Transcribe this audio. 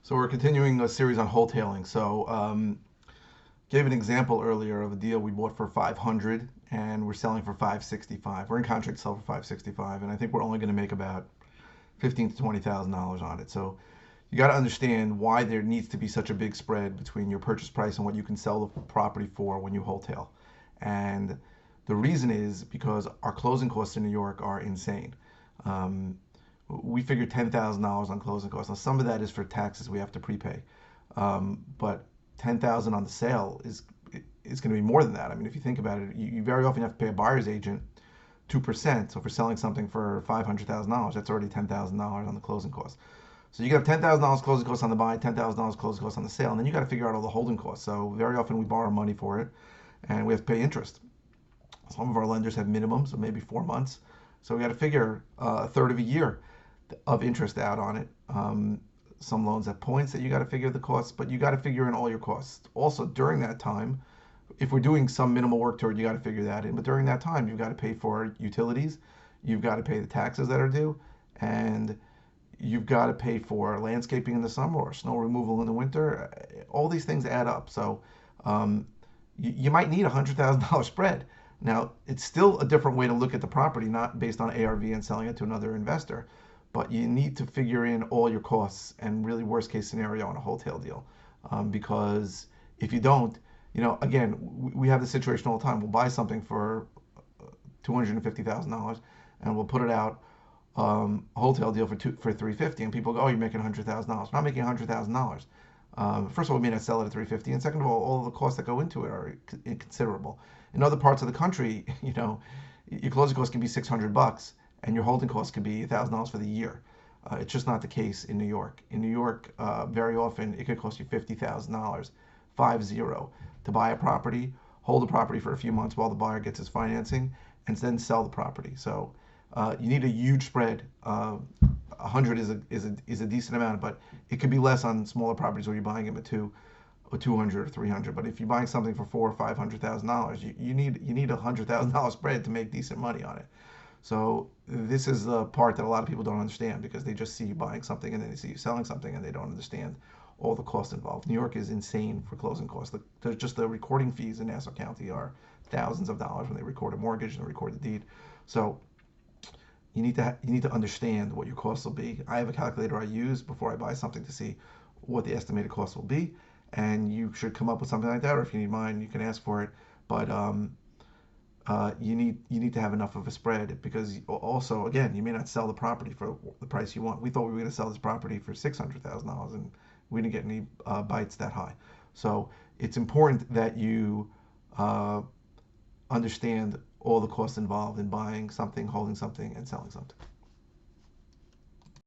So we're continuing a series on wholetailing. Gave an example earlier of a deal we bought for 500 and we're selling for 565. We're in contract to sell for 565, and I think we're only going to make about 15 to $20,000 on it. So you got to understand why there needs to be such a big spread between your purchase price and what you can sell the property for when you wholetail. And the reason is because our closing costs in New York are insane. Um, we figured $10,000 on closing costs. Now some of that is for taxes we have to prepay, but 10,000 on the sale is going to be more than that. I mean, if you think about it, you very often have to pay a buyer's agent 2%. So if we're selling something for $500,000, that's already $10,000 on the closing costs. So you got $10,000 closing costs on the buy, $10,000 closing costs on the sale, and then you got to figure out all the holding costs. So very often we borrow money for it, and we have to pay interest. Some of our lenders have minimums of maybe 4 months, so we got to figure a third of a year of interest out on it. Some loans have points that you got to figure the costs, but you got to figure in all your costs. Also, during that time, if we're doing some minimal work to it, you got to figure that in. But during that time, you've got to pay for utilities, you've got to pay the taxes that are due, and you've got to pay for landscaping in the summer or snow removal in the winter. All these things add up. So um, you might need $100,000 spread. Now, it's still a different way to look at the property, not based on ARV and selling it to another investor, but you need to figure in all your costs and really worst case scenario on a wholesale deal. Because if you don't, again, we have the situation all the time. We'll buy something for $250,000 and we'll put it out a wholesale deal for 350, and people go, "Oh, you're making $100,000." We're not making $100,000. First of all, we may not sell it at 350, and second of all the costs that go into it are inconsiderable. In other parts of the country, your closing costs can be $600, and your holding costs can be $1,000 for the year. It's just not the case in New York. In New York, very often it could cost you $50,000, 50, to buy a property, hold the property for a few months while the buyer gets his financing, and then sell the property. So you need a huge spread. 100 is a decent amount, but it could be less on smaller properties where you're buying them at 200 or 300. But if you're buying something for $400,000 or $500,000, you need $100,000 spread to make decent money on it. So this is the part that a lot of people don't understand, because they just see you buying something and then they see you selling something and they don't understand all the costs involved. New York is insane for closing costs. Just the recording fees in Nassau County are thousands of dollars when they record a mortgage and record the deed. So you need to understand what your costs will be. I have a calculator I use before I buy something to see what the estimated cost will be, and you should come up with something like that. Or if you need mine, you can ask for it. But you need to have enough of a spread, because also, again, you may not sell the property for the price you want. We thought we were going to sell this property for $600,000, and we didn't get any bites that high. So it's important that you understand all the costs involved in buying something, holding something, and selling something.